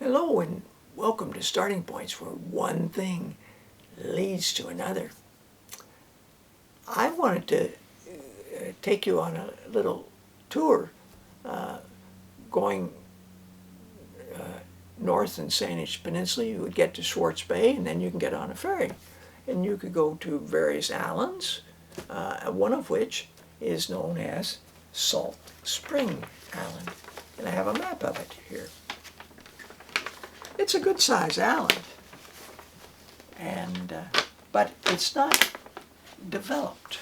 Hello and welcome to Starting Points, where one thing leads to another. I wanted to take you on a little tour going north in Saanich Peninsula. You would get to Swartz Bay and then you can get on a ferry. And you could go to various islands, one of which is known as Salt Spring Island. And I have a map of it here. It's a good sized island, and but it's not developed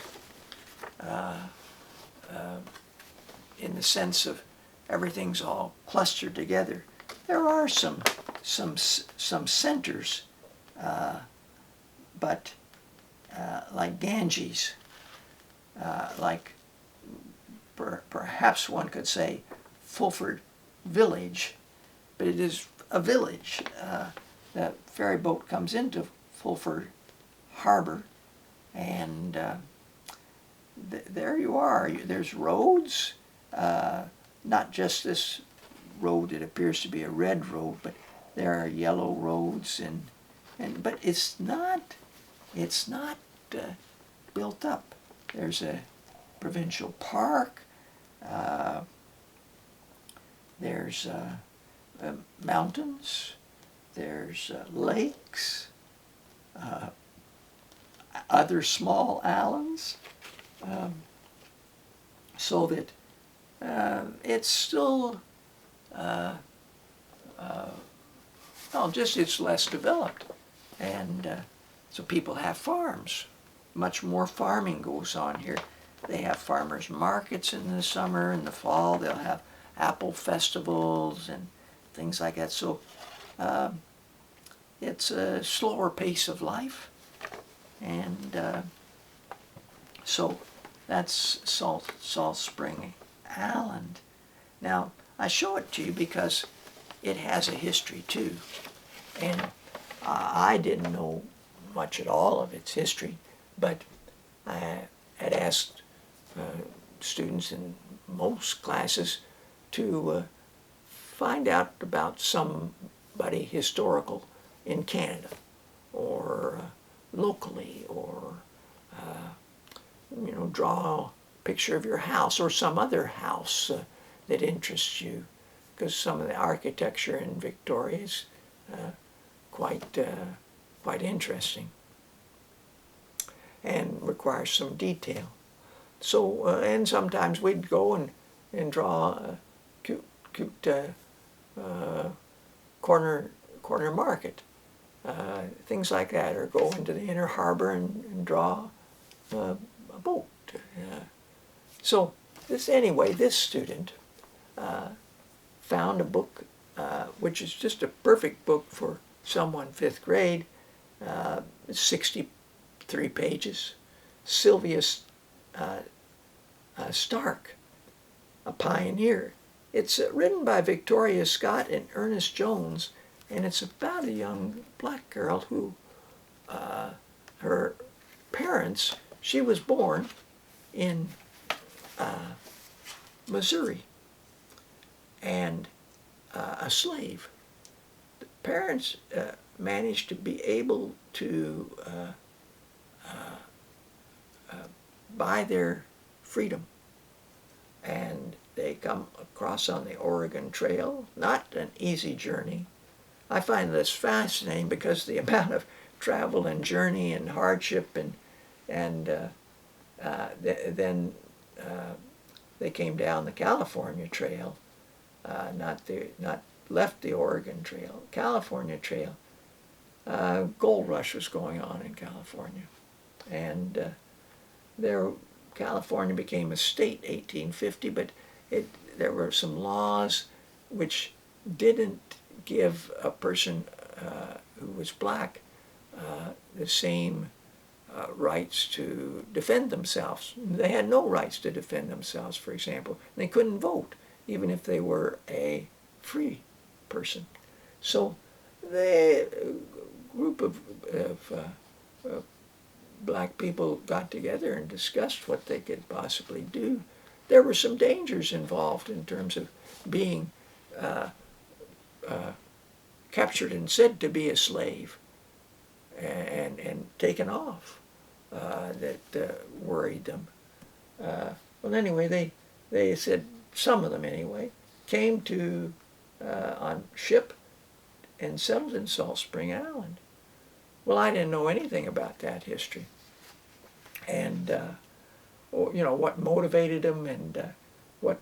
in the sense of everything's all clustered together. There are some centers, but like Ganges, like perhaps one could say Fulford Village, but it is a village. The ferry boat comes into Fulford Harbor, and there you are. There's roads, not just this road that appears to be a red road, but there are yellow roads, but it's not built up. There's a provincial park. There's mountains, there's lakes, other small islands, so that it's still, it's less developed. And so people have farms. Much more farming goes on here. They have farmers markets in the summer. In the fall, they'll have apple festivals and things like that. So it's a slower pace of life, and so that's Salt Spring Island. Now I show it to you because it has a history too, and I didn't know much at all of its history, but I had asked students in most classes to find out about somebody historical in Canada or locally, or draw a picture of your house or some other house that interests you, because some of the architecture in Victoria is quite interesting and requires some detail. So and sometimes we'd go and draw cute corner market, things like that, or go into the inner harbor and draw a boat. So this student found a book which is just a perfect book for someone 5th grade. 63 pages. Sylvia Stark, a pioneer. It's written by Victoria Scott and Ernest Jones, and it's about a young black girl who, her parents, she was born in Missouri, and a slave. The parents managed to be able to buy their freedom, and they come across on the Oregon Trail. Not an easy journey. I find this fascinating because the amount of travel and journey and hardship, and then they came down the California Trail, not left the Oregon Trail, California Trail. Gold rush was going on in California, and California became a state 1850, but there were some laws which didn't give a person who was black the same rights to defend themselves. They had no rights to defend themselves, for example. They couldn't vote, even if they were a free person. So the group of black people got together and discussed what they could possibly do. There were some dangers involved in terms of being captured and said to be a slave and taken off that worried them. Well, anyway, they said, some of them anyway, came to on ship and settled in Salt Spring Island. Well, I didn't know anything about that history. And, what motivated them and what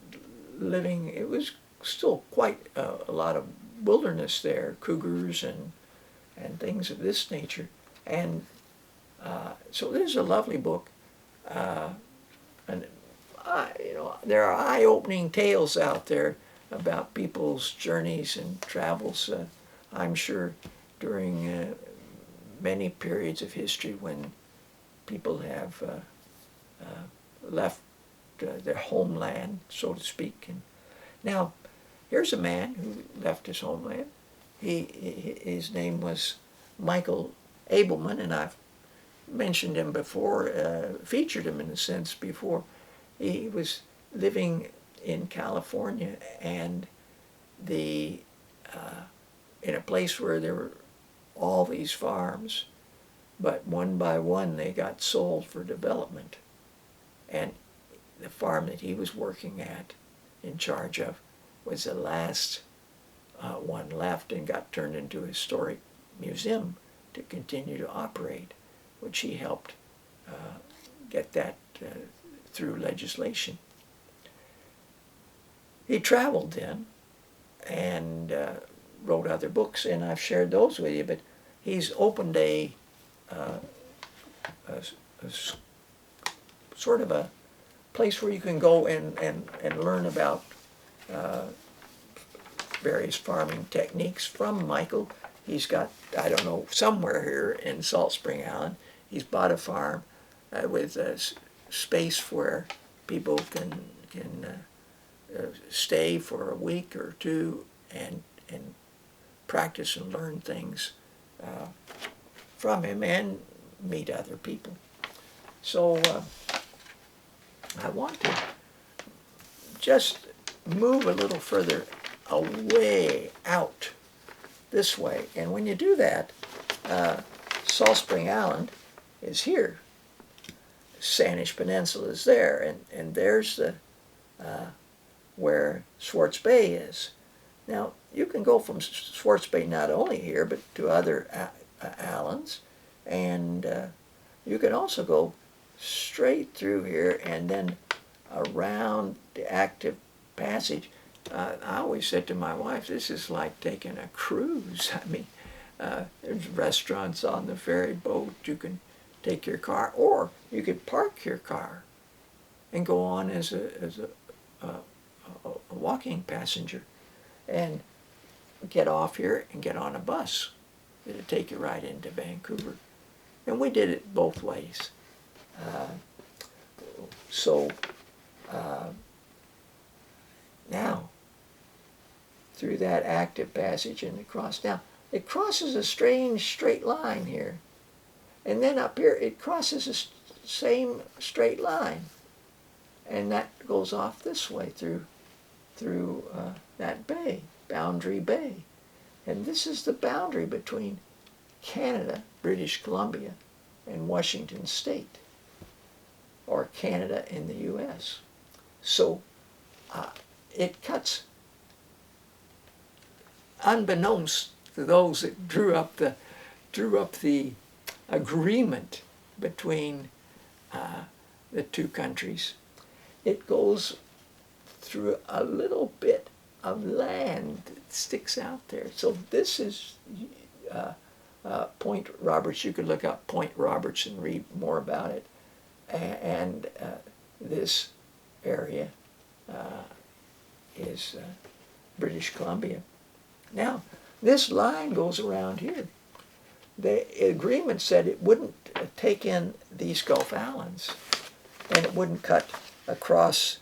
living, it was still quite a lot of wilderness there, cougars and things of this nature. And so this is a lovely book. And, there are eye-opening tales out there about people's journeys and travels, I'm sure, during many periods of history when people have left their homeland, so to speak. And now, here's a man who left his homeland. His name was Michael Abelman, and I've mentioned him before, featured him in a sense before. He was living in California and in a place where there were all these farms, but one by one they got sold for development. And the farm that he was working at, in charge of, was the last one left and got turned into a historic museum to continue to operate, which he helped get that through legislation. He traveled then and wrote other books, and I've shared those with you, but he's opened a sort of a place where you can go and learn about various farming techniques from Michael. He's got, I don't know, somewhere here in Salt Spring Island, he's bought a farm with space where people can stay for a week or two and practice and learn things from him and meet other people. So I want to just move a little further away out this way. And when you do that, Salt Spring Island is here. Sanish Peninsula is there, and there's the where Swartz Bay is. Now, you can go from Swartz Bay not only here, but to other islands, and you can also go straight through here and then around the active passage. I always said to my wife, this is like taking a cruise. I mean, there's restaurants on the ferry boat. You can take your car, or you could park your car and go on as a walking passenger and get off here and get on a bus. It'll take you right into Vancouver. And we did it both ways. Now, through that active passage and across, now it crosses a strange straight line here. And then up here it crosses the same straight line. And that goes off this way through that bay, Boundary Bay. And this is the boundary between Canada, British Columbia, and Washington State, or Canada and the U.S. So it cuts, unbeknownst to those that drew up the agreement between the two countries, it goes through a little bit of land that sticks out there. So this is Point Roberts. You could look up Point Roberts and read more about it. And this area is British Columbia. Now, this line goes around here. The agreement said it wouldn't take in these Gulf Islands, and it wouldn't cut across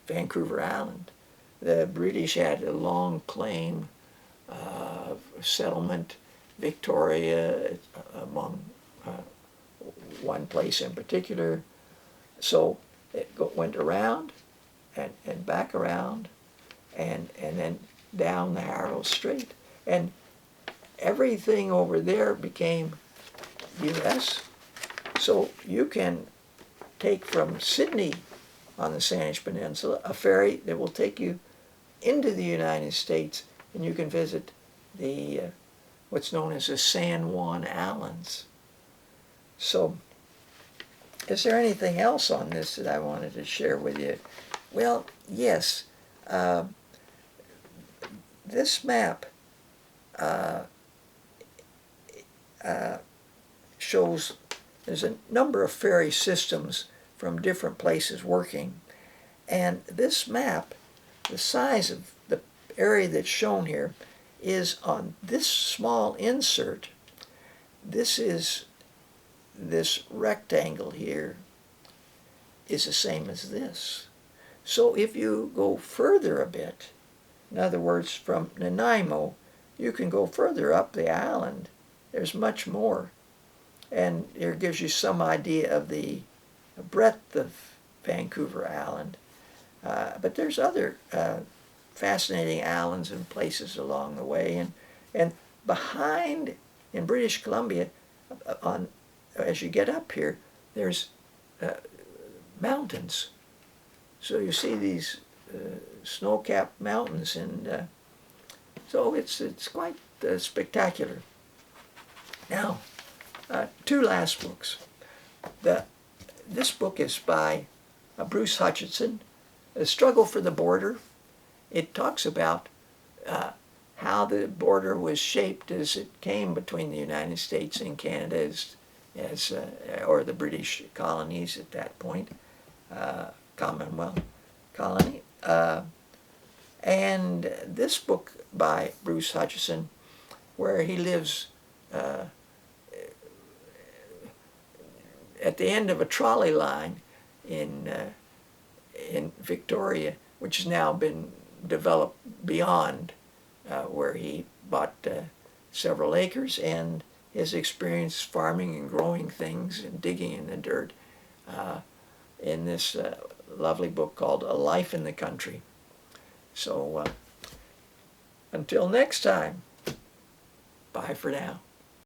Vancouver Island. The British had a long claim of settlement, Victoria among one place in particular. So it went around and back around and then down the narrow strait. And everything over there became U.S. So you can take from Sydney on the Sandwich Peninsula a ferry that will take you into the United States, and you can visit the what's known as the San Juan Islands. So is there anything else on this that I wanted to share with you? Well, yes. This map shows there's a number of ferry systems from different places working. And this map, the size of the area that's shown here, is on this small insert. This rectangle here is the same as this. So if you go further a bit, in other words, from Nanaimo, you can go further up the island. There's much more. And it gives you some idea of the breadth of Vancouver Island. But there's other fascinating islands and places along the way. And behind, in British Columbia, as you get up here, there's mountains. So you see these snow-capped mountains, and so it's quite spectacular. Now, two last books. This book is by Bruce Hutchinson, The Struggle for the Border. It talks about how the border was shaped as it came between the United States and Canada, or the British colonies at that point, Commonwealth colony. And this book by Bruce Hutchinson, where he lives at the end of a trolley line in Victoria, which has now been developed beyond where he bought several acres, and his experience farming and growing things and digging in the dirt in this lovely book called A Life in the Country. So until next time, bye for now.